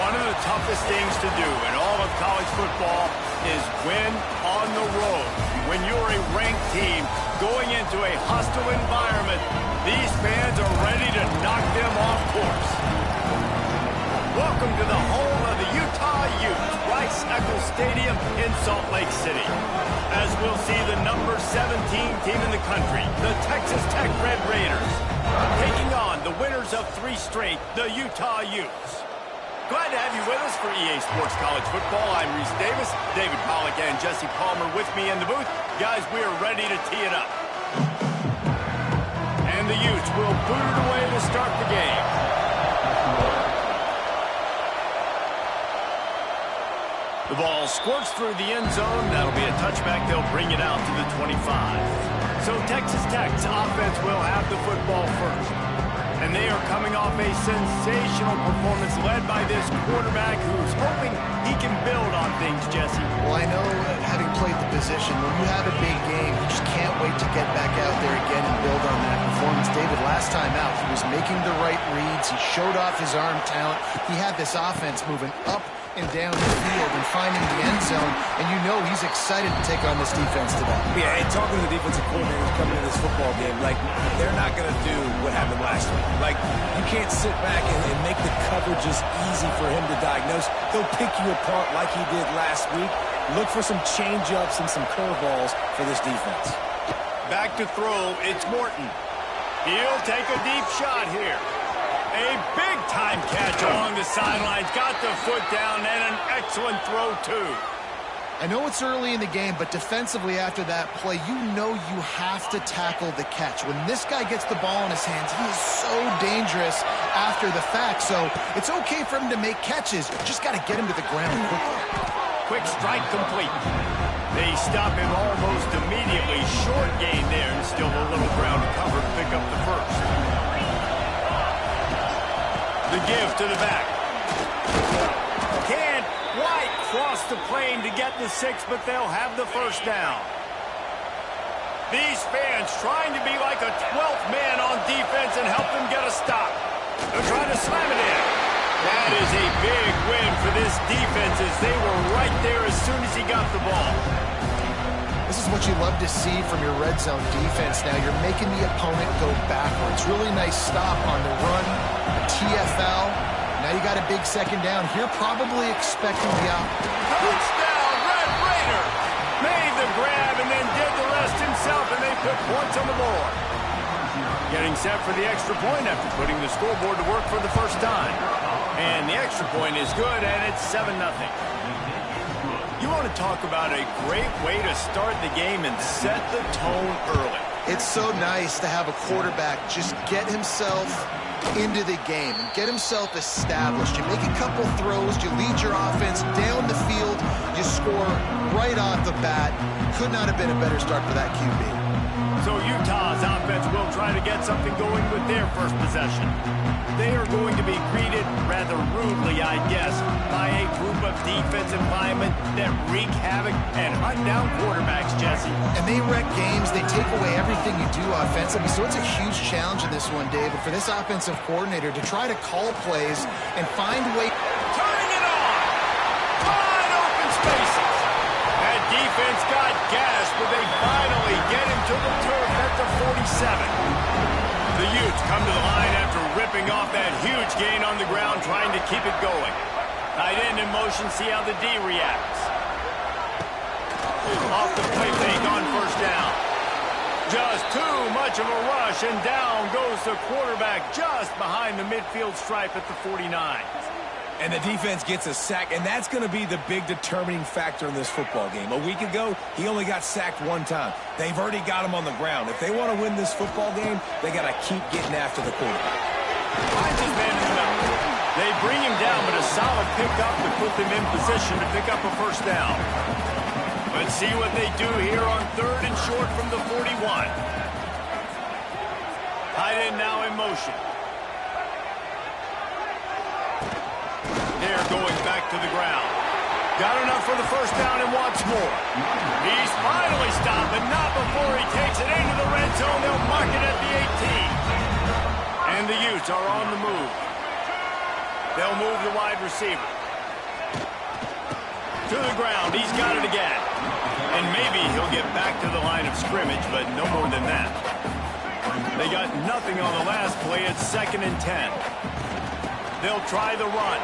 One of the toughest things to do in all of college football is win on the road. When you're a ranked team going into a hostile environment, these fans are ready to knock them off course. Welcome to the home of the Utah Utes, Rice-Eccles Stadium in Salt Lake City. As we'll see the number 17 team in the country, the Texas Tech Red Raiders, taking on the winners of 3 straight, the Utah Utes. Glad to have you with us for EA Sports College Football. I'm Reese Davis, David Pollack and Jesse Palmer with me in the booth. Guys, we are ready to tee it up. And the Utes will boot it away to start the game. The ball squirts through the end zone. That'll be a touchback. They'll bring it out to the 25. So Texas Tech's offense will have the football first. And they are coming off a sensational performance led by this quarterback who's hoping he can build on things, Jesse. Well, I know, having played the position, when you have a big game, you just can't wait to get back out there again and build on that performance. David, last time out, he was making the right reads. He showed off his arm talent. He had this offense moving up and down the field and finding the end zone, and you know he's excited to take on this defense today. Yeah, and talking to the defensive coordinators coming into this football game, like, they're not going to do what happened last week. Like, you can't sit back and make the coverages easy for him to diagnose. He'll pick you apart like he did last week. Look for some change-ups and some curveballs for this defense. Back to throw, it's Morton. He'll take a deep shot here. A big-time catch along the sidelines. Got the foot down and an excellent throw, too. I know it's early in the game, but defensively after that play, you know you have to tackle the catch. When this guy gets the ball in his hands, he is so dangerous after the fact. So it's okay for him to make catches. You just got to get him to the ground quickly. Quick strike complete. They stop him almost immediately. Short gain there, and still a little ground to cover to pick up the first. The give to the back. Can't quite cross the plane to get the 6, but they'll have the first down. These fans trying to be like a 12th man on defense and help them get a stop. They're trying to slam it in. That is a big win for this defense as they were right there as soon as he got the ball. This is what you love to see from your red zone defense now. You're making the opponent go backwards. Really nice stop on the run, TFL. Now you got a big second down. Here probably expecting the out. Touchdown, Red Raider! Made the grab and then did the rest himself, and they put points on the board. Getting set for the extra point after putting the scoreboard to work for the first time. And the extra point is good, and it's 7-0. You want to talk about a great way to start the game and set the tone early. It's so nice to have a quarterback just get himself into the game, get himself established. You make a couple throws, you lead your offense down the field, you score right off the bat. Could not have been a better start for that QB. So Utah's offense will try to get something going with their first possession. They are going to be greeted rather rudely, I guess, by a group of defensive linemen that wreak havoc and hunt down quarterbacks, Jesse. And they wreck games. They take away everything you do offensively. So it's a huge challenge in this one, David, for this offensive coordinator to try to call plays and find ways. Turning it on! Wide open spaces! That defense got gas, but they finally get him to the turf at the 47. The Utes come to the line after ripping off that huge gain on the ground, trying to keep it going. Tight end in motion, see how the D reacts. Off the play fake on first down. Just too much of a rush, and down goes the quarterback just behind the midfield stripe at the 49. And the defense gets a sack, and that's going to be the big determining factor in this football game. A week ago, he only got sacked 1 time. They've already got him on the ground. If they want to win this football game, they got to keep getting after the quarterback. Finds his man in the middle. They bring him down, but a solid pickup to put them in position to pick up a first down. Let's see what they do here on 3rd and short from the 41. Tight end now in motion. They're going back to the ground. Got enough for the first down and wants more. He's finally stopped, but not before he takes it into the red zone. They'll mark it at the 18. And the Utes are on the move. They'll move the wide receiver. To the ground. He's got it again. And maybe he'll get back to the line of scrimmage, but no more than that. They got nothing on the last play. It's 2nd and 10. They'll try the run.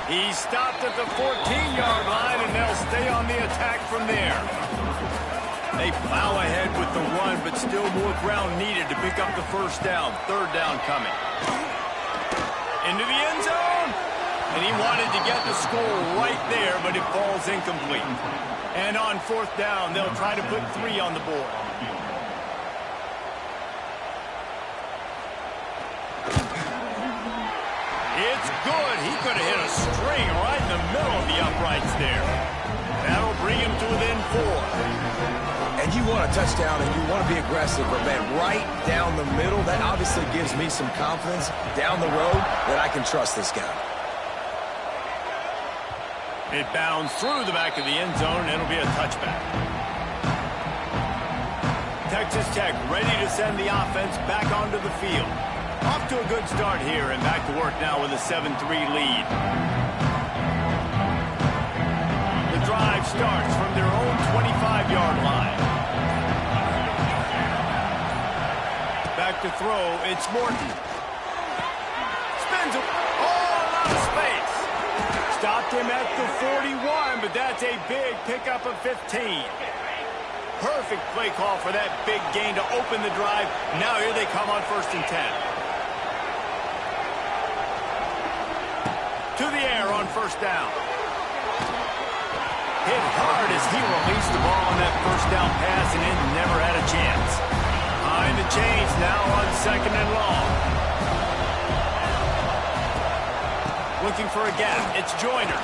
He's stopped at the 14-yard line, and they'll stay on the attack from there. They plow ahead with the run, but still more ground needed to pick up the first down. 3rd down coming. Into the end zone. And he wanted to get the score right there, but it falls incomplete. And on 4th down, they'll try to put 3 on the board. It's good. He could have hit a string right in the middle of the uprights there. That'll bring him to within 4. And you want a touchdown and you want to be aggressive, but man, right down the middle, that obviously gives me some confidence down the road that I can trust this guy. It bounds through the back of the end zone, and it'll be a touchback. Texas Tech ready to send the offense back onto the field. Off to a good start here, and back to work now with a 7-3 lead. The drive starts from their own 25-yard line. Back to throw, it's Morton. Spins it. Oh, a lot of space. Stopped him at the 41, but that's a big pickup of 15. Perfect play call for that big gain to open the drive. Now here they come on 1st and 10. To the air on 1st down. Hit hard as he released the ball on that 1st down pass, and it never had a chance. Behind the chains now on 2nd and long. Looking for a gap. It's Joyner.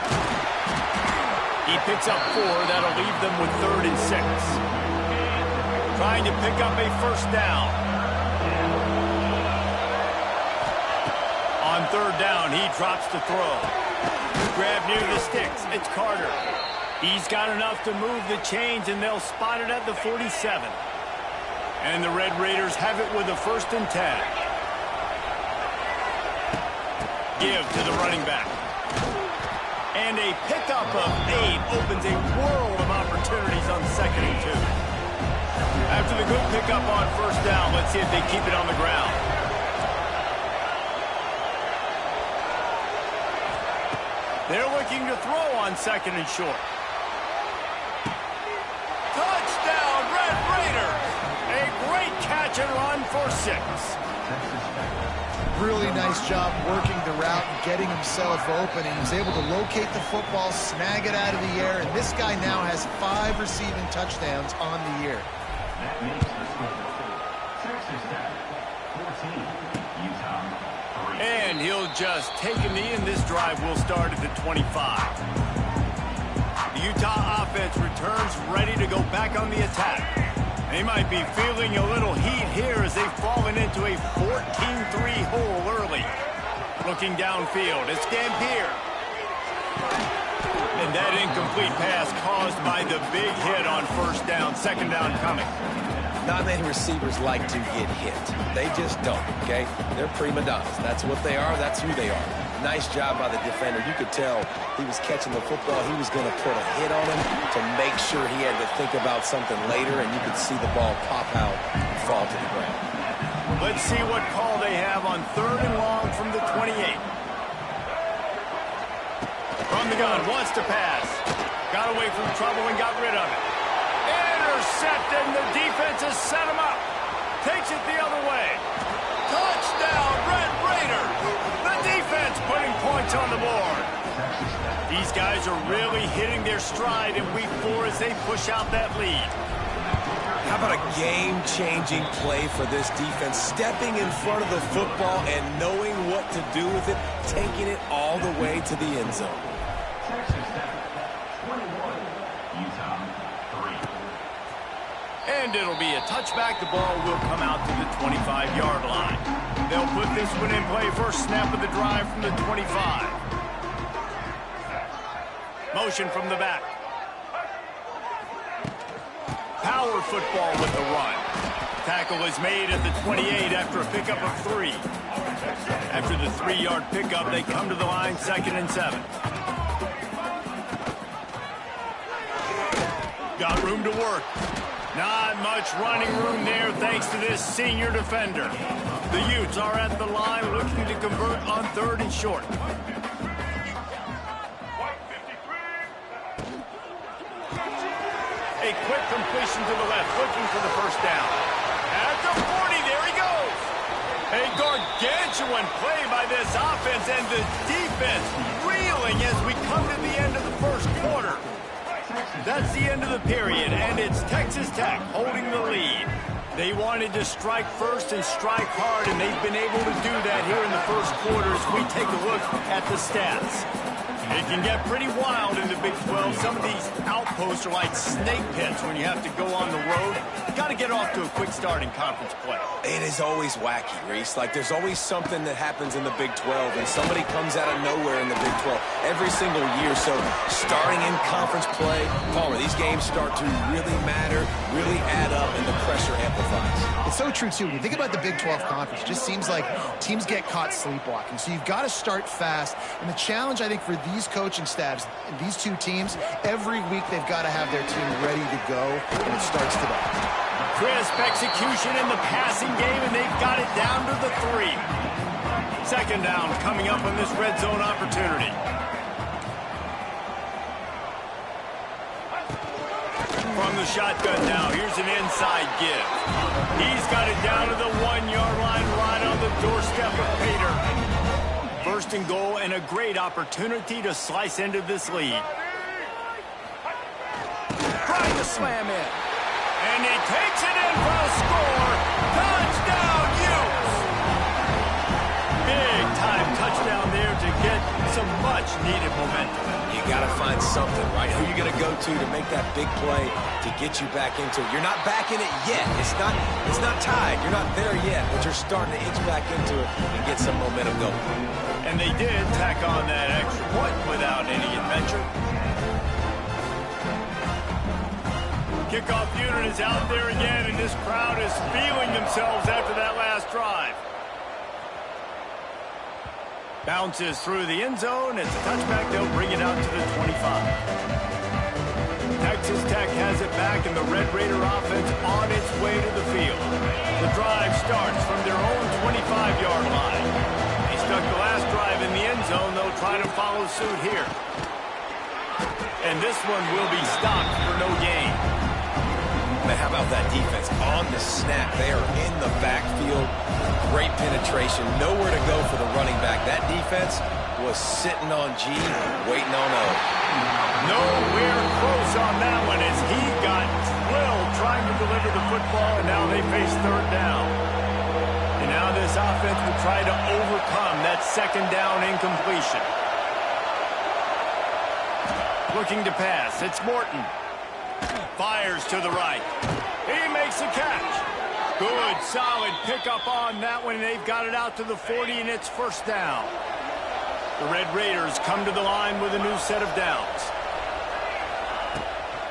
He picks up 4. That'll leave them with 3rd and 6. Trying to pick up a 1st down. On 3rd down, he drops to throw. Grab near the sticks. It's Carter. He's got enough to move the chains, and they'll spot it at the 47. And the Red Raiders have it with a 1st and 10. Give to the running back. And a pickup of 8 opens a world of opportunities on 2nd and 2. After the good pickup on 1st down, let's see if they keep it on the ground. They're looking to throw on 2nd and short. Touchdown, Red Raiders! A great catch and run for 6. Really nice job working the route and getting himself open. And he was able to locate the football, snag it out of the air, and this guy now has 5 receiving touchdowns on the year. That makes the score Texas Tech 14, Utah 3. And he'll just take a knee, and this drive will start at the 25. The Utah offense returns ready to go back on the attack. They might be feeling a little heat here as they've fallen into a 14-3 hole early. Looking downfield, it's Dampier. And that incomplete pass caused by the big hit on 1st down, 2nd down coming. Not many receivers like to get hit. They just don't, okay? They're prima donnas. That's what they are. That's who they are. Nice job by the defender. You could tell he was catching the football. He was going to put a hit on him to make sure he had to think about something later, and you could see the ball pop out and fall to the ground. Let's see what call they have on 3rd and long from the 28. From the gun, wants to pass. Got away from trouble and got rid of it. Intercepted, and the defense has set him up. Takes it the other way. Touchdown, Red Raiders! The defense putting points on the board. These guys are really hitting their stride in week 4 as they push out that lead. How about a game-changing play for this defense? Stepping in front of the football and knowing what to do with it, taking it all the way to the end zone. Texas Tech 21, Utah 3. And it'll be a touchback. The ball will come out to the 25-yard line. They'll put this one in play. First snap of the drive from the 25. Motion from the back. Power football with the run. Tackle is made at the 28 after a pickup of 3. After the 3-yard pickup, they come to the line 2nd and 7. Got room to work. Not much running room there thanks to this senior defender. The Utes are at the line looking to convert on 3rd and short. A quick completion to the left, looking for the first down. At the 40, there he goes. A gargantuan play by this offense, and the defense reeling as we come to the end of the first quarter. That's the end of the period, and it's Texas Tech holding the lead. They wanted to strike first and strike hard, and they've been able to do that here in the first quarter as we take a look at the stats. It can get pretty wild in the Big 12. Some of these outposts are like snake pits when you have to go on the road. You got to get off to a quick start in conference play. It is always wacky, Reese. Like, there's always something that happens in the Big 12, and somebody comes out of nowhere in the Big 12 every single year. So, starting in conference play, Palmer, these games start to really matter, really add up, and the pressure amplifies. It's so true, too. When you think about the Big 12 conference, it just seems like teams get caught sleepwalking. So, you've got to start fast. And the challenge, I think, for these coaching staffs, these two teams, every week they've got to have their team ready to go, and it starts today. Crisp execution in the passing game, and they've got it down to the 3. 2nd down coming up on this red zone opportunity. From the shotgun now, here's an inside give. He's got it down to the 1-yard line, right on the doorstep of Pater. 1st and goal, and a great opportunity to slice into this lead. Trying to slam in. And he takes it in for a score. Touchdown, Utes! Big time touchdown there to get some much-needed momentum. You got to find something, right? Who you going to go to make that big play to get you back into it? You're not back in it yet. It's not tied. You're not there yet, but you're starting to inch back into it and get some momentum going. And they did tack on that extra point without any adventure. Kickoff unit is out there again, and this crowd is feeling themselves after that last drive. Bounces through the end zone. It's a touchback. They'll bring it out to the 25. Texas Tech has it back, and the Red Raider offense on its way to the field. The drive starts from their own 25-yard line. They stuck the last drive in the end zone. They'll try to follow suit here. And this one will be stopped for no gain. But how about that defense on the snap? They are in the backfield. Great penetration. Nowhere to go for the running back. That defense was sitting on G, waiting on O. Nowhere close on that one as he got drilled trying to deliver the football, and now they face 3rd down. And now this offense will try to overcome that 2nd down incompletion. Looking to pass. It's Morton. Fires to the right. He makes a catch. Good, solid pickup on that one. They've got it out to the 40, and it's 1st down. The Red Raiders come to the line with a new set of downs.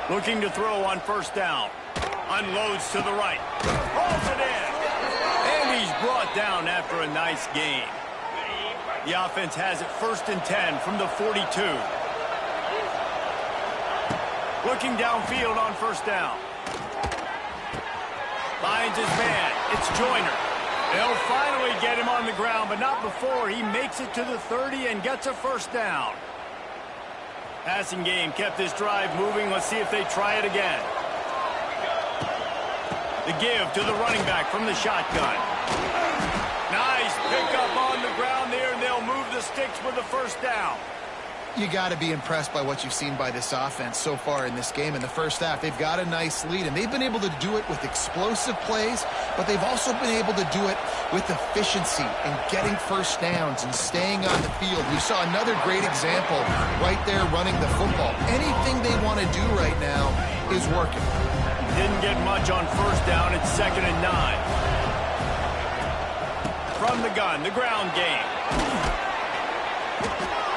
Looking to throw on 1st down. Unloads to the right. Hauls it in. And he's brought down after a nice gain. The offense has it 1st and 10 from the 42. Looking downfield on 1st down. Finds his man. It's Joyner. They'll finally get him on the ground, but not before he makes it to the 30 and gets a 1st down. Passing game kept this drive moving. Let's see if they try it again. The give to the running back from the shotgun. Nice pickup on the ground there, and they'll move the sticks with the 1st down. You got to be impressed by what you've seen by this offense so far in this game. In the first half, they've got a nice lead, and they've been able to do it with explosive plays, but they've also been able to do it with efficiency and getting 1st downs and staying on the field. We saw another great example right there running the football. Anything they want to do right now is working. Didn't get much on 1st down. It's 2nd and 9. From the gun, the ground game.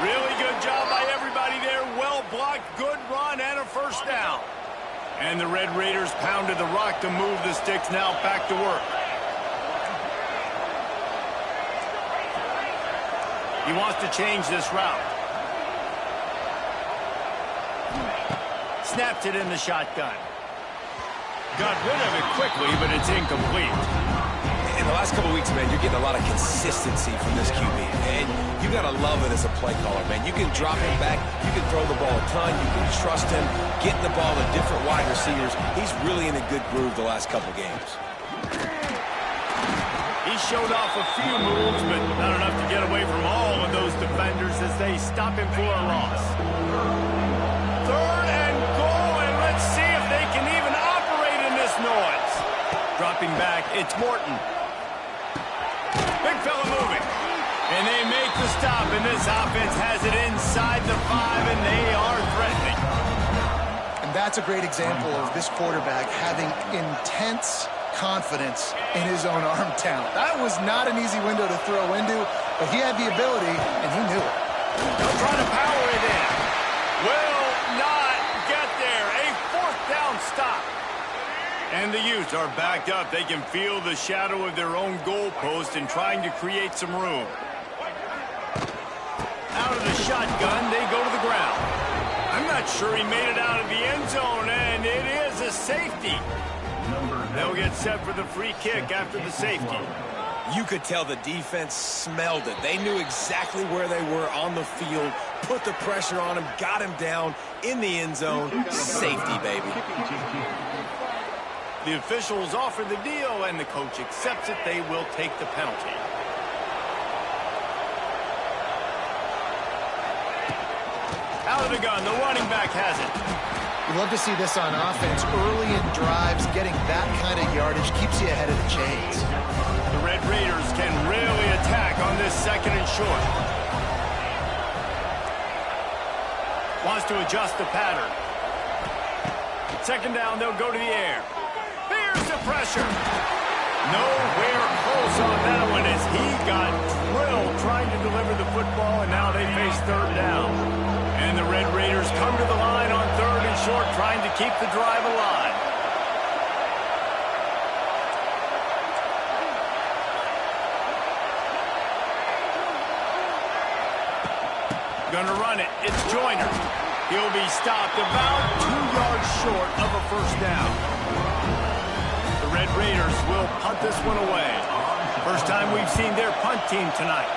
Really good job by everybody there. Well blocked, good run, and a 1st down. And the Red Raiders pounded the rock to move the sticks. Now back to work. He wants to change this route. snaps it in the shotgun. Got rid of it quickly, but it's incomplete. In the last couple of weeks, man, you're getting a lot of consistency from this QB. And you got to love it as a play caller, man. You can drop him back. You can throw the ball a ton. You can trust him, getting the ball to different wide receivers. He's really in a good groove the last couple games. He showed off a few moves, but not enough to get away from all of those defenders as they stop him for a loss. 3rd and goal, and let's see if they can even operate in this noise. Dropping back, it's Morton. Big fella moving. And they make the stop, and this offense has it inside the 5, and they are threatening. And that's a great example of this quarterback having intense confidence in his own arm talent. That was not an easy window to throw into, but he had the ability, and he knew it. They'll try to power it in. Will not get there. A 4th down stop. And the Utes are backed up. They can feel the shadow of their own goalpost and trying to create some room. Out of the shotgun, they go to the ground. I'm not sure he made it out of the end zone, and it is a safety. They'll get set for the free kick after the safety. You could tell the defense smelled it. They knew exactly where they were on the field, put the pressure on him, got him down in the end zone. Safety, baby. The officials offer the deal, and the coach accepts it. They will take the penalty. Out of the gun, the running back has it. You love to see this on offense. Early in drives, getting that kind of yardage keeps you ahead of the chains. The Red Raiders can really attack on this 2nd and short. Wants to adjust the pattern. 2nd down, they'll go to the air. Here's the pressure. Nowhere close on that one as he got drilled trying to deliver the football, and now they face 3rd down. And the Red Raiders come to the line on 3rd and short, trying to keep the drive alive. Gonna run it. It's Joyner. He'll be stopped about 2 yards short of a 1st down. The Red Raiders will punt this one away. First time we've seen their punt team tonight.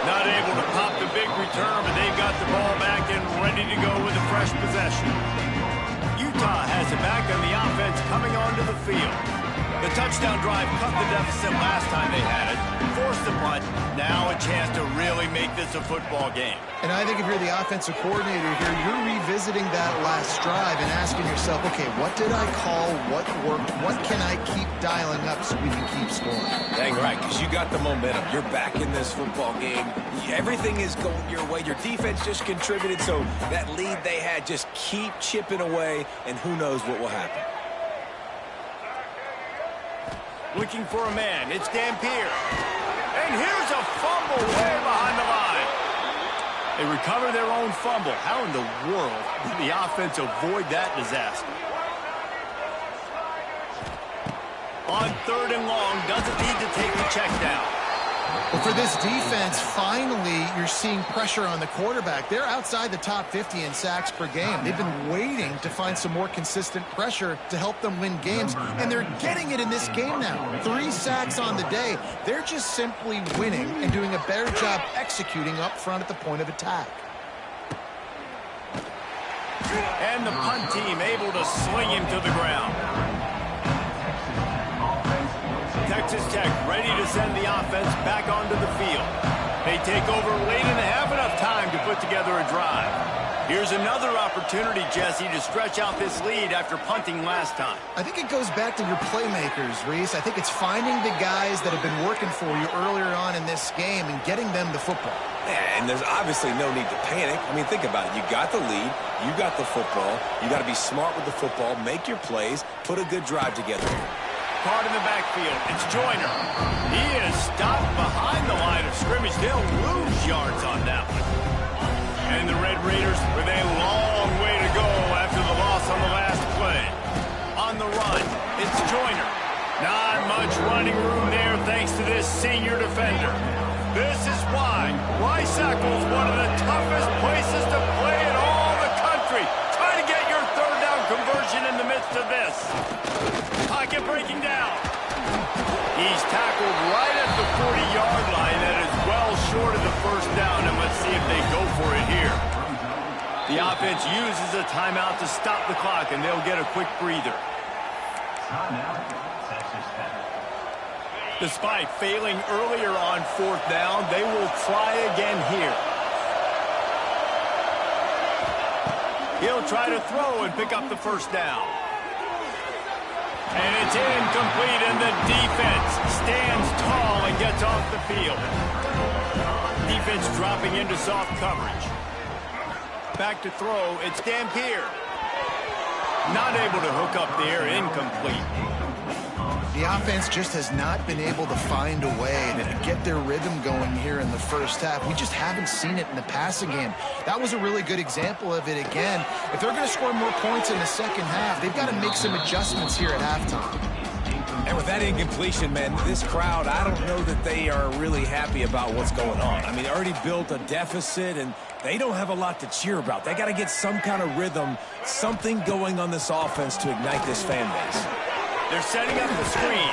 Not able to pop the big return, but they've got the ball back and ready to go with a fresh possession. Utah has it back on the offense coming onto the field. The touchdown drive cut the deficit last time they had it. Forced the punt. Now a chance to really make this a football game. And I think if you're the offensive coordinator here, you're revisiting that last drive and asking yourself, okay, what did I call? What worked? What can I keep dialing up so we can keep scoring? Dang right, because you got the momentum. You're back in this football game. Everything is going your way. Your defense just contributed, so that lead they had, just keep chipping away, and who knows what will happen. Looking for a man. It's Dampier. And here's a fumble way behind the line. They recover their own fumble. How in the world did the offense avoid that disaster? On 3rd and long, doesn't need to take the check down. Well, for this defense, finally, you're seeing pressure on the quarterback. They're outside the top 50 in sacks per game. They've been waiting to find some more consistent pressure to help them win games, and they're getting it in this game now. 3 sacks on the day. They're just simply winning and doing a better job executing up front at the point of attack. And the punt team able to sling him to the ground. Texas Tech ready to send the offense back onto the field. They take over late in the half, enough time to put together a drive. Here's another opportunity, Jesse, to stretch out this lead after punting last time. I think it goes back to your playmakers, Reese. I think it's finding the guys that have been working for you earlier on in this game and getting them the football. Yeah, and there's obviously no need to panic. I mean, think about it. You got the lead. You got the football. You got to be smart with the football, make your plays, put a good drive together. Card in the backfield. It's Joyner. He is stopped behind the line of scrimmage. They'll lose yards on that one. And the Red Raiders with a long way to go after the loss on the last play. On the run, it's Joyner. Not much running room there thanks to this senior defender. This is why Rice-Eccles, one of the toughest places to play in all the country. Try to get your third down conversion in the midst of this. Pocket breaking down. He's tackled right at the 40-yard line. That is well short of the first down, and let's see if they go for it here. The offense uses a timeout to stop the clock, and they'll get a quick breather. Despite failing earlier on fourth down, they will try again here. He'll try to throw and pick up the first down. And it's incomplete, and the defense stands tall and gets off the field. Defense dropping into soft coverage. Back to throw, it's Dampier. Not able to hook up there, incomplete. The offense just has not been able to find a way to get their rhythm going here in the first half. We just haven't seen it in the passing game. That was a really good example of it again. If they're going to score more points in the second half, they've got to make some adjustments here at halftime. And with that incompletion, man, this crowd, I don't know that they are really happy about what's going on. I mean, they already built a deficit, and they don't have a lot to cheer about. They got to get some kind of rhythm, something going on this offense to ignite this fan base. They're setting up the screen.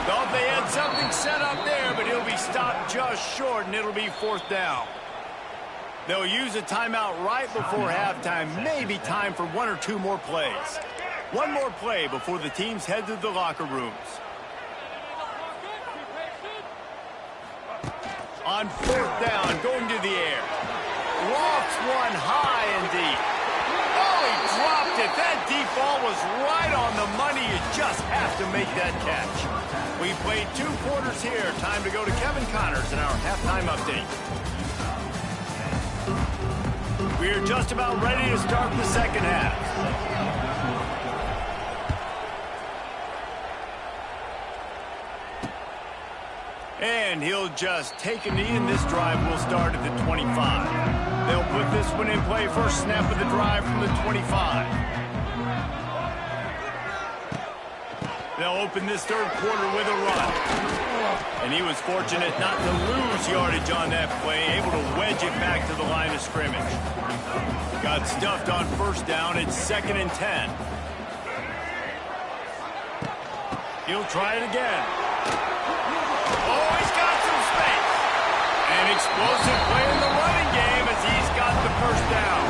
Thought they had something set up there, but he'll be stopped just short, and it'll be fourth down. They'll use a timeout right before halftime. Maybe time for one or two more plays. One more play before the teams head to the locker rooms. On fourth down, going to the air. Lofts one high and deep. Oh, he dropped it. That deep ball was right on the money. You just have to make that catch. We played 2 quarters here. Time to go to Kevin Connors in our halftime update. We're just about ready to start the second half. And he'll just take a knee, and this drive will start at the 25. They'll put this one in play. First snap of the drive from the 25. They'll open this third quarter with a run. And he was fortunate not to lose yardage on that play, able to wedge it back to the line of scrimmage. Got stuffed on first down. It's 2nd and 10. He'll try it again. Oh, he's got some space. An explosive play in the running game as he's got the first down.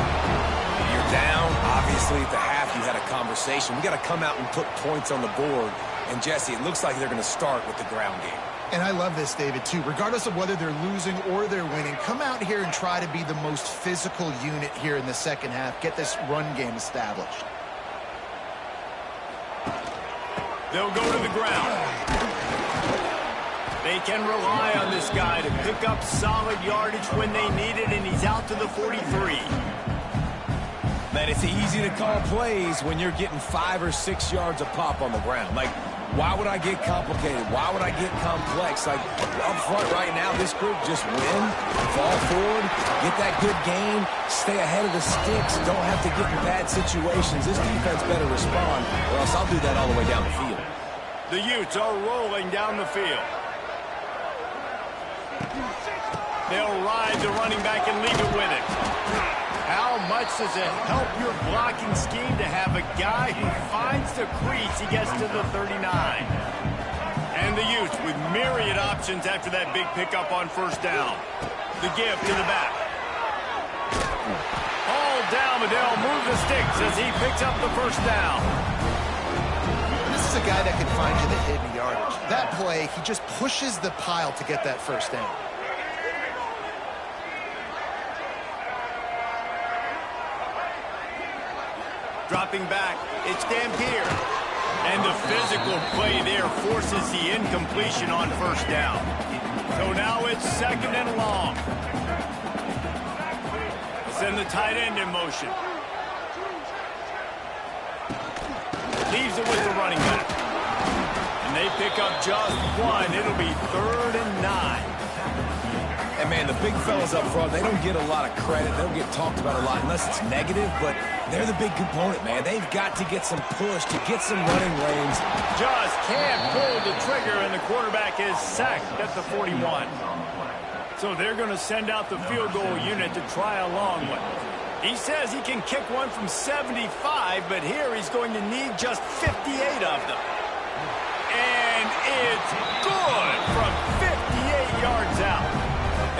You're down. Obviously, at the half, you had a conversation. We got to come out and put points on the board. And, Jesse, it looks like they're going to start with the ground game. And I love this, David, too. Regardless of whether they're losing or they're winning, come out here and try to be the most physical unit here in the second half. Get this run game established. They'll go to the ground. They can rely on this guy to pick up solid yardage when they need it, and he's out to the 43. Man, it's easy to call plays when you're getting 5 or 6 yards a pop on the ground. Like, why would I get complicated? Why would I get complex? Like, up front right now, this group just win, fall forward, get that good game, stay ahead of the sticks, don't have to get in bad situations. This defense better respond, or else I'll do that all the way down the field. The Utes are rolling down the field. They'll ride the running back and leave it with it. How much does it help your blocking scheme to have a guy who finds the crease, he gets to the 39. And the Utes with myriad options after that big pickup on first down. The give to the back. All down, but they'll move the sticks as he picks up the first down. This is a guy that can find you the hidden yardage. That play, he just pushes the pile to get that first down. Dropping back, it's Dampier. And the physical play there forces the incompletion on first down. So now it's 2nd and long. Send the tight end in motion. Leaves it with the running back. And they pick up just one. It'll be 3rd and 9. And, man, the big fellas up front, they don't get a lot of credit. They don't get talked about a lot unless it's negative, but they're the big component, man. They've got to get some push, to get some running lanes. Just can't pull the trigger, and the quarterback is sacked at the 41. So they're going to send out the field goal unit to try a long one. He says he can kick one from 75, but here he's going to need just 58 of them. And it's good from 58 yards out.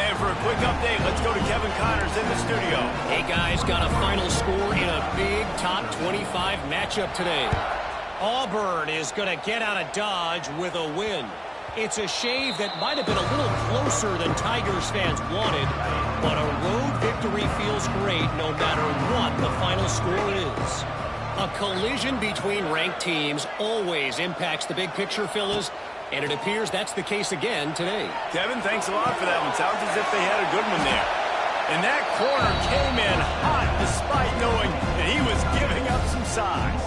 And for a quick update, let's go to Kevin Connors in the studio. Hey, guys, got a final score in a big top 25 matchup today. Auburn is going to get out of Dodge with a win. It's a shave that might have been a little closer than Tigers fans wanted, but a road victory feels great no matter what the final score is. A collision between ranked teams always impacts the big picture, fellas, and it appears that's the case again today. Kevin, thanks a lot for that one. Sounds as if they had a good one there. And that corner came in hot despite knowing that he was giving up some size.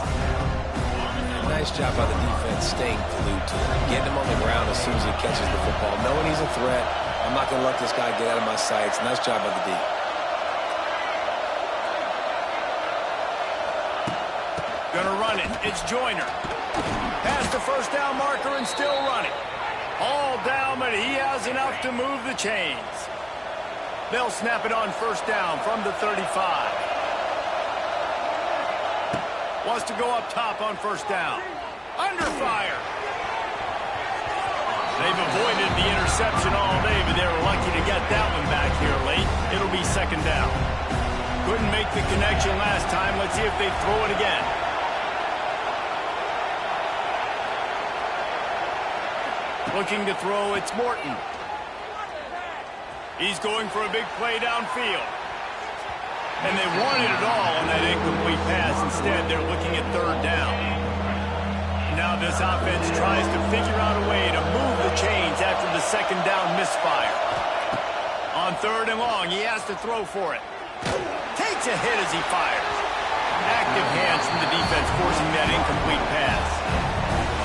Nice job by the defense staying glued to him, getting him on the ground as soon as he catches the football, knowing he's a threat. I'm not going to let this guy get out of my sights. Nice job by the D. Gonna run it. It's Joyner. Past the first down marker and still running. All down, but he has enough to move the chains. They'll snap it on first down from the 35. Wants to go up top on first down. Under fire. They've avoided the interception all day, but they were lucky to get that one back here late. It'll be second down. Couldn't make the connection last time. Let's see if they throw it again. Looking to throw, it's Morton. He's going for a big play downfield. And they wanted it all on that incomplete pass. Instead, they're looking at third down. Now this offense tries to figure out a way to move the chains after the second down misfire. On third and long, he has to throw for it. Takes a hit as he fires. Active hands from the defense forcing that incomplete pass.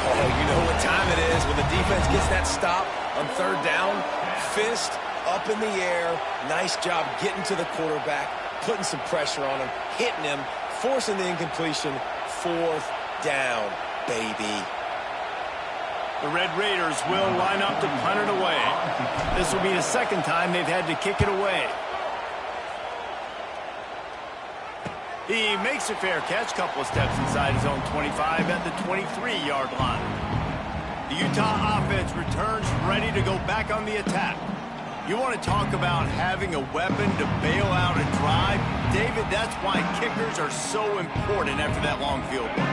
Oh, you know what time it is when the defense gets that stop on third down. Fist up in the air. Nice job getting to the quarterback, putting some pressure on him, hitting him, forcing the incompletion. Fourth down, baby. The Red Raiders will line up to punt it away. This will be the second time they've had to kick it away. He makes a fair catch, couple of steps inside his own 25 at the 23-yard line. The Utah offense returns ready to go back on the attack. You want to talk about having a weapon to bail out a drive? David, that's why kickers are so important after that long field goal.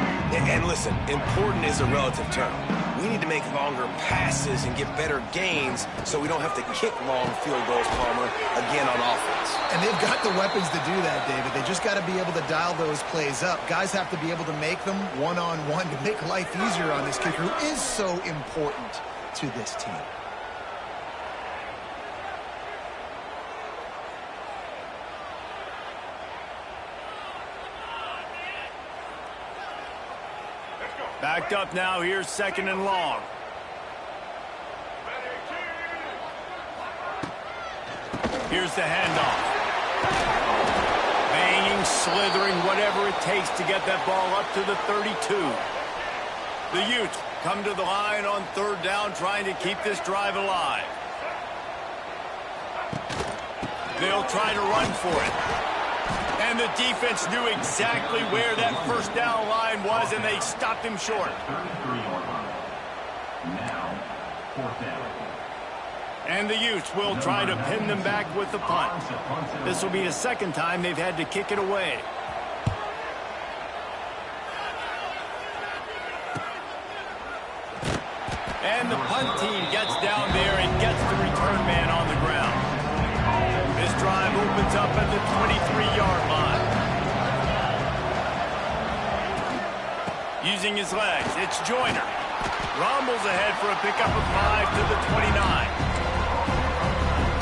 And listen, important is a relative term. We need to make longer passes and get better gains so we don't have to kick long field goals, Palmer, again on offense. And they've got the weapons to do that, David. They just got to be able to dial those plays up. Guys have to be able to make them one-on-one to make life easier on this kicker who is so important to this team. Backed up now, here's second and long. Here's the handoff. Banging, slithering, whatever it takes to get that ball up to the 32. The Utes come to the line on third down, trying to keep this drive alive. They'll try to run for it. And the defense knew exactly where that first down line was, and they stopped him short. 33-yard line. Now, fourth down. And the Utes will try to pin them back with the punt. This will be the second time they've had to kick it away. And the punt team gets down there and gets the return man on the ground. This drive opens up at the 23-yard line. Using his legs, it's Joyner. Rumbles ahead for a pickup of 5 to the 29.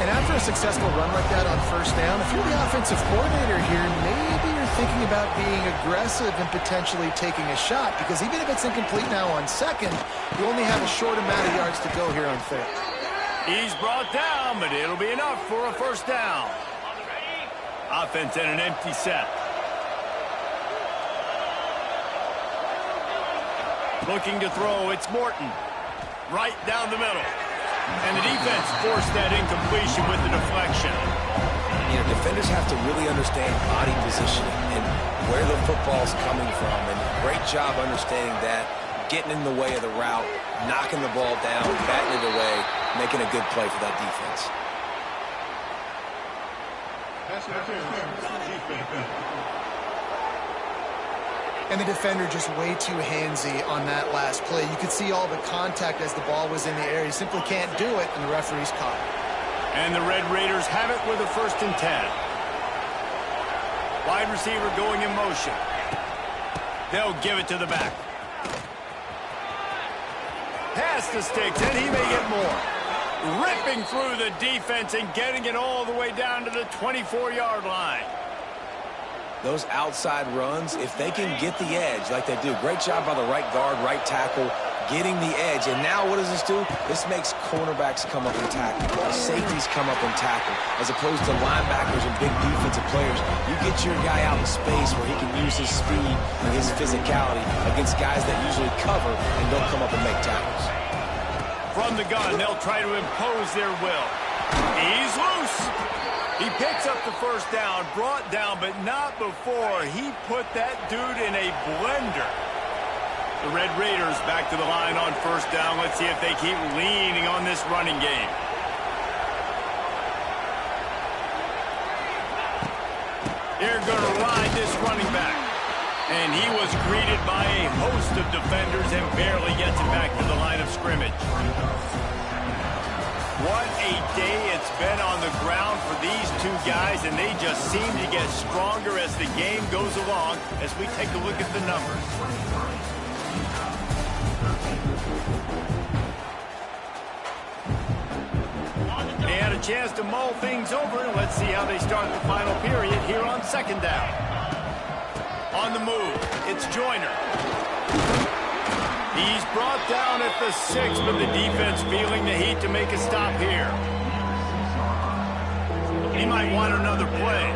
And after a successful run like that on first down, if you're the offensive coordinator here, maybe you're thinking about being aggressive and potentially taking a shot, because even if it's incomplete now on second, you only have a short amount of yards to go here on third. He's brought down, but it'll be enough for a first down. Offense in an empty set. Looking to throw, it's Morton. Right down the middle. And the defense forced that incompletion with the deflection. You know, defenders have to really understand body positioning and where the football's coming from. And great job understanding that, getting in the way of the route, knocking the ball down, batting it away, making a good play for that defense. And the defender just way too handsy on that last play. You could see all the contact as the ball was in the air. He simply can't do it, and the referee's caught it. And the Red Raiders have it with a 1st and 10. Wide receiver going in motion. They'll give it to the back. Pass the sticks, and he may get more. Ripping through the defense and getting it all the way down to the 24-yard line. Those outside runs, if they can get the edge like they do, great job by the right guard, right tackle, getting the edge. And now what does this do? This makes cornerbacks come up and tackle. Safeties come up and tackle, as opposed to linebackers and big defensive players. You get your guy out in space where he can use his speed and his physicality against guys that usually cover and don't come up and make tackles. From the gun, they'll try to impose their will. He's loose. He picks up the first down, brought down, but not before he put that dude in a blender. The Red Raiders back to the line on first down. Let's see if they keep leaning on this running game. They're going to ride this running back. And he was greeted by a host of defenders and barely gets it back to the line of scrimmage. What a day it's been on the ground for these two guys, and they just seem to get stronger as the game goes along as we take a look at the numbers. They had a chance to mull things over. Let's see how they start the final period here on 2nd down. On the move, it's Joyner. He's brought down at the 6, but the defense feeling the heat to make a stop here. He might want another play.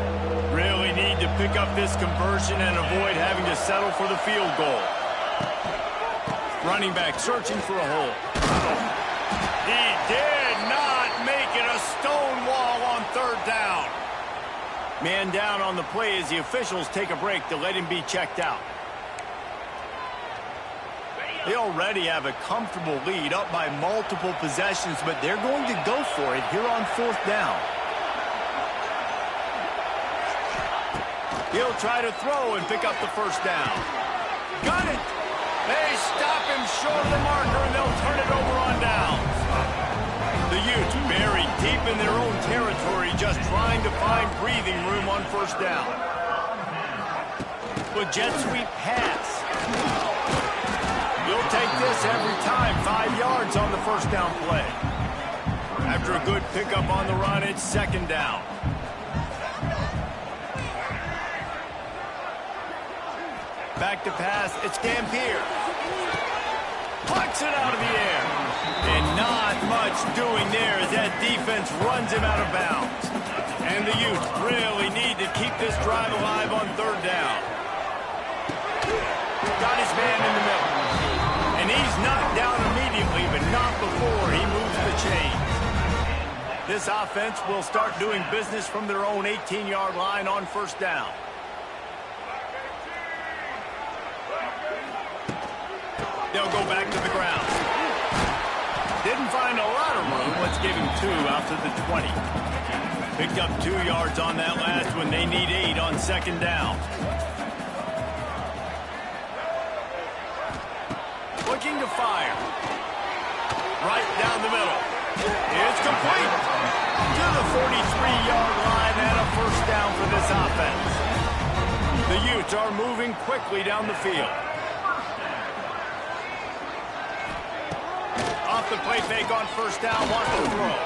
Really need to pick up this conversion and avoid having to settle for the field goal. Running back searching for a hole. He did not make it a stone wall on 3rd down. Man down on the play as the officials take a break to let him be checked out. They already have a comfortable lead up by multiple possessions, but they're going to go for it here on 4th down. He'll try to throw and pick up the first down. Got it! They stop him short of the marker, and they'll turn it over on downs. The Utes buried deep in their own territory, just trying to find breathing room on first down. With jet sweep pass. You'll take this every time. 5 yards on the first down play. After a good pickup on the run, it's 2nd down. Back to pass, it's Dampier. Plucks it out of the air. And not much doing there as that defense runs him out of bounds. And the Utes really need to keep this drive alive on 3rd down. Got his man in the middle. And he's knocked down immediately, but not before he moves the chains. This offense will start doing business from their own 18-yard line on first down. They'll go back to the ground. Didn't find a lot of room. Let's give him 2 out to the 20. Picked up 2 yards on that last one. They need 8 on 2nd down. Looking to fire. Right down the middle. It's complete. To the 43-yard line and a first down for this offense. The Utes are moving quickly down the field. Off the play fake on first down, wants to throw.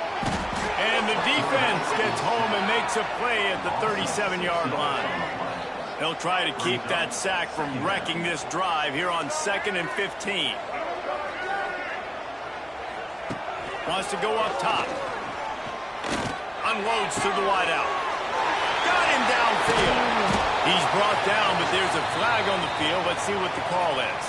And the defense gets home and makes a play at the 37-yard line. They'll try to keep that sack from wrecking this drive here on 2nd and 15. Wants to go up top. Unloads to the wideout. Got him downfield. He's brought down, but there's a flag on the field. Let's see what the call is.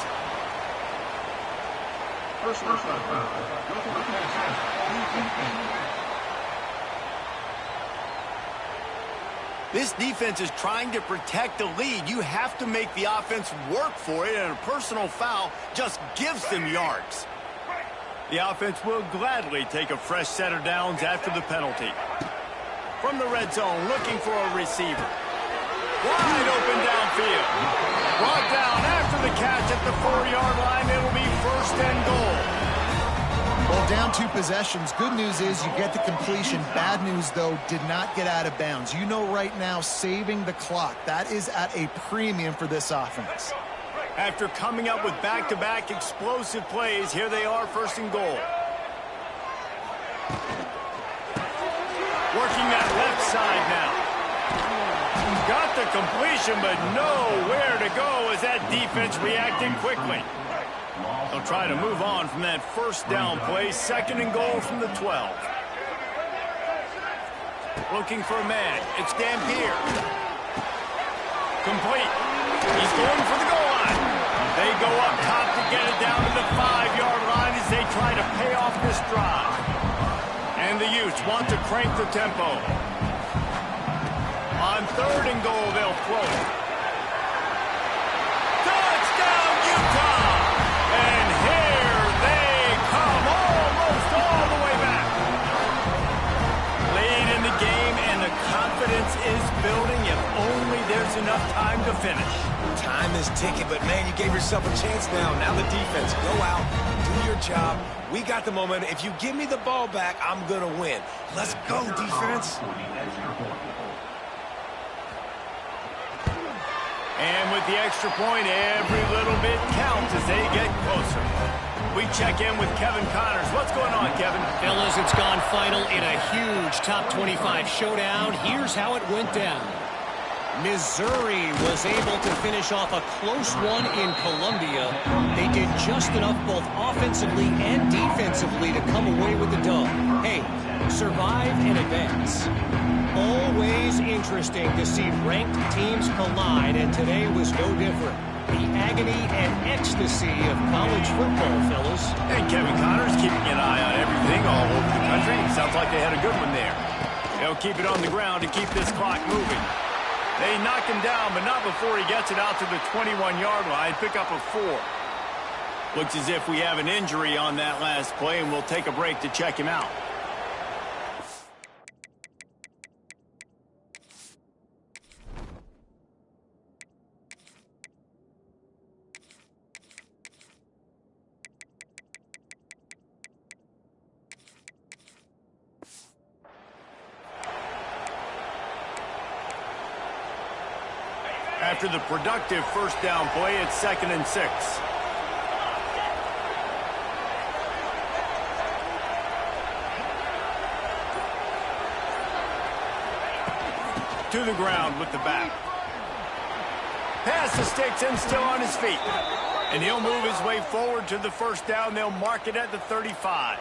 This defense is trying to protect the lead. You have to make the offense work for it, and a personal foul just gives them yards. The offense will gladly take a fresh set of downs after the penalty. From the red zone, looking for a receiver. Wide open downfield. Brought down after the catch at the 4-yard line. It'll be 1st and goal. Well, down 2 possessions. Good news is you get the completion. Bad news, though, did not get out of bounds. You know right now, saving the clock. That is at a premium for this offense. After coming up with back-to-back explosive plays, here they are, 1st and goal. Working that left side now. Got the completion, but nowhere to go as that defense reacted quickly. They'll try to move on from that 1st down play. 2nd and goal from the 12. Looking for a man. It's Dampier. Complete. He's going for the goal line. They go up top to get it down to the 5-yard line as they try to pay off this drive. And the Utes want to crank the tempo. On 3rd and goal, they'll throw it. Touchdown, Utah! And here they come, almost all the way back. Late in the game, and the confidence is building if only there's enough time to finish. Time is ticking, but man, you gave yourself a chance now. Now the defense, go out, do your job. We got the momentum. If you give me the ball back, I'm going to win. Let's go, defense. And with the extra point, every little bit counts as they get closer. We check in with Kevin Connors. What's going on, Kevin? Fellas, it's gone final in a huge top 25 showdown. Here's how it went down. Missouri was able to finish off a close one in Columbia. They did just enough both offensively and defensively to come away with the dub. Hey, survive and advance. Always interesting to see ranked teams collide, and today was no different. The agony and ecstasy of college football, fellas. And Kevin Connors keeping an eye on everything all over the country. Sounds like they had a good one there. They'll keep it on the ground to keep this clock moving. They knock him down, but not before he gets it out to the 21-yard line. Pick up a 4. Looks as if we have an injury on that last play, and we'll take a break to check him out. After the productive 1st down play, it's 2nd and 6. To the ground with the back. Pass the sticks and still on his feet. And he'll move his way forward to the 1st down. They'll mark it at the 35.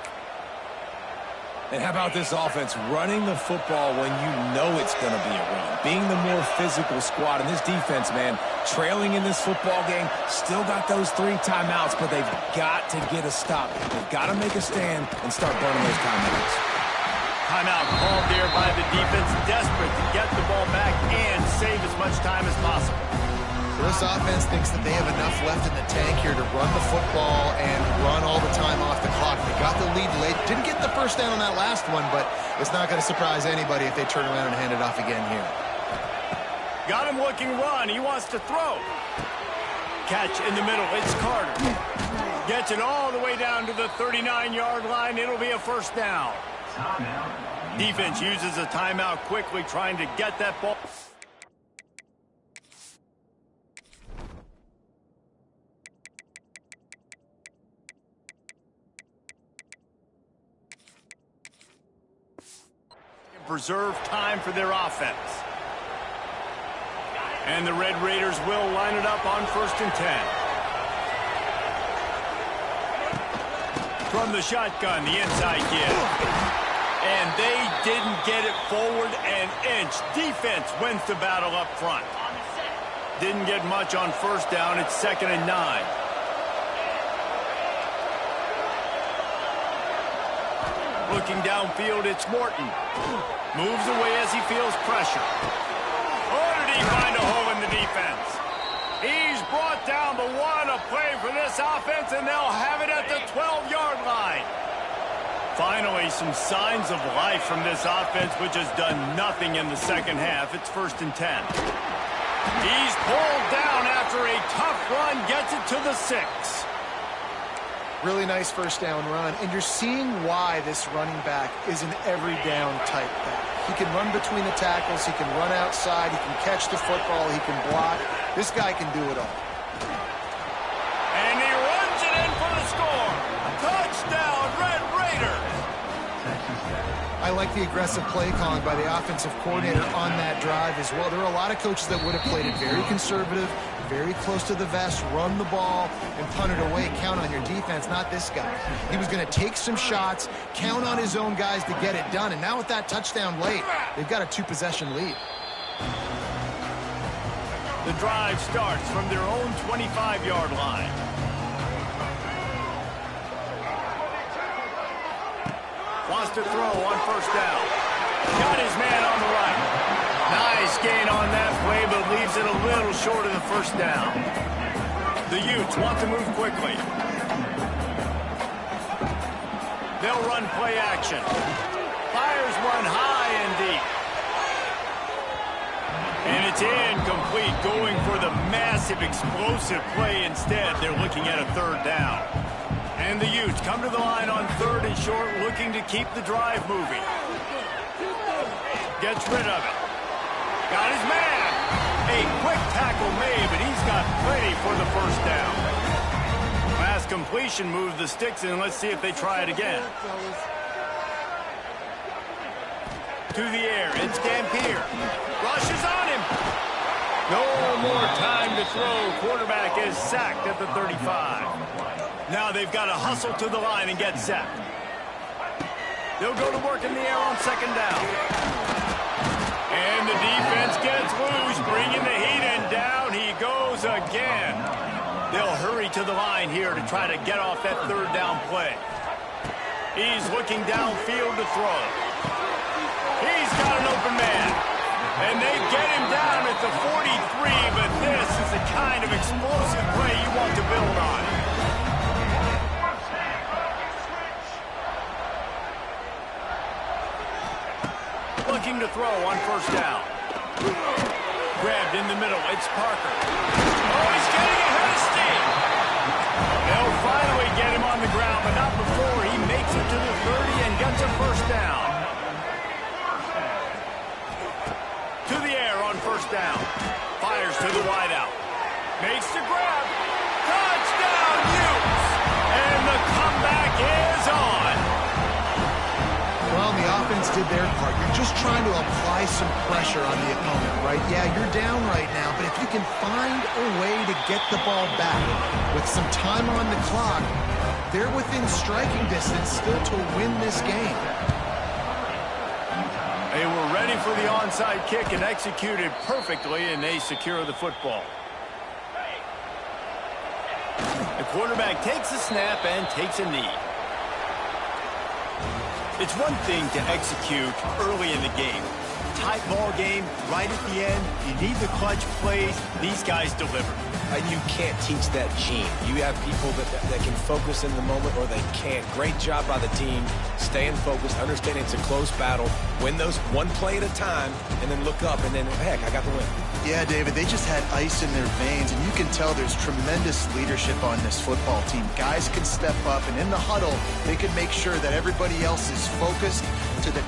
And how about this offense running the football when you know it's going to be a run? Being the more physical squad. And this defense, man, trailing in this football game, still got those 3 timeouts, but they've got to get a stop. They've got to make a stand and start burning those timeouts. Timeout called there by the defense, desperate to get the ball back and save as much time as possible. So this offense thinks that they have enough left in the tank here to run the football and run all the time off the clock. They got the lead late. Didn't get the 1st down on that last one, but it's not going to surprise anybody if they turn around and hand it off again here. Got him looking run. He wants to throw. Catch in the middle. It's Carter. Gets it all the way down to the 39-yard line. It'll be a 1st down. Defense uses a timeout quickly, trying to get that ball. Preserve time for their offense. And the Red Raiders will line it up on 1st and 10. From the shotgun, the inside give. And they didn't get it forward an inch. Defense wins the battle up front. Didn't get much on first down. It's 2nd and 9. Looking downfield, it's Morton. Moves away as he feels pressure. Oh, did he find a hole in the defense? He's brought down, but what a play for this offense, and they'll have it at the 12-yard line. Finally, some signs of life from this offense, which has done nothing in the second half. It's 1st and 10. He's pulled down after a tough run, gets it to the 6. Really nice first down run, and you're seeing why this running back is an every down type back. He can run between the tackles, he can run outside, he can catch the football, he can block. This guy can do it all. And he runs it in for the score. Touchdown, Red Raiders. I like the aggressive play calling by the offensive coordinator on that drive as well. There are a lot of coaches that would have played it very conservative, very close to the vest, run the ball, and punt it away. Count on your defense, not this guy. He was going to take some shots, count on his own guys to get it done. And now with that touchdown late, they've got a 2-possession lead. The drive starts from their own 25-yard line. Wants to throw on first down. Got his man on the right. Nice gain on that play, but leaves it a little short of the first down. The Utes want to move quickly. They'll run play action. Fires one high and deep. And it's incomplete, going for the massive, explosive play instead. They're looking at a 3rd down. And the Utes come to the line on 3rd and short, looking to keep the drive moving. Gets rid of it. Got his man. A quick tackle made, but he's got plenty for the first down. Pass completion moves the sticks in. Let's see if they try it again. To the air, it's Dampier. Rushes on him. No more time to throw. Quarterback is sacked at the 35. Now they've got to hustle to the line and get set. They'll go to work in the air on 2nd down. And the defense gets loose, bringing the heat, and down he goes again. They'll hurry to the line here to try to get off that 3rd down play. He's looking downfield to throw. He's got an open man. And they get him down at the 43, but this is the kind of explosive play you want to build on. Looking to throw on first down. Grabbed in the middle. It's Parker. Oh, he's getting ahead of steam. They'll finally get him on the ground, but not before he makes it to the 30 and gets a first down. To the air on first down. Fires to the wideout. Makes the grab. Touchdown, Utes! And the comeback is on. Well, the offense did their part. You're just trying to apply some pressure on the opponent, right? Yeah, you're down right now, but if you can find a way to get the ball back with some time on the clock, they're within striking distance still to win this game. They were ready for the onside kick and executed perfectly, and they secure the football. The quarterback takes a snap and takes a knee. It's one thing to execute early in the game. Tight ball game, right at the end. You need the clutch plays. These guys deliver. And you can't teach that gene. You have people that can focus in the moment or they can't. Great job by the team, staying focused, understanding it's a close battle, win those one play at a time, and then look up, and then, heck, I got the win. Yeah, David, they just had ice in their veins, and you can tell there's tremendous leadership on this football team. Guys can step up, and in the huddle, they can make sure that everybody else is focused to the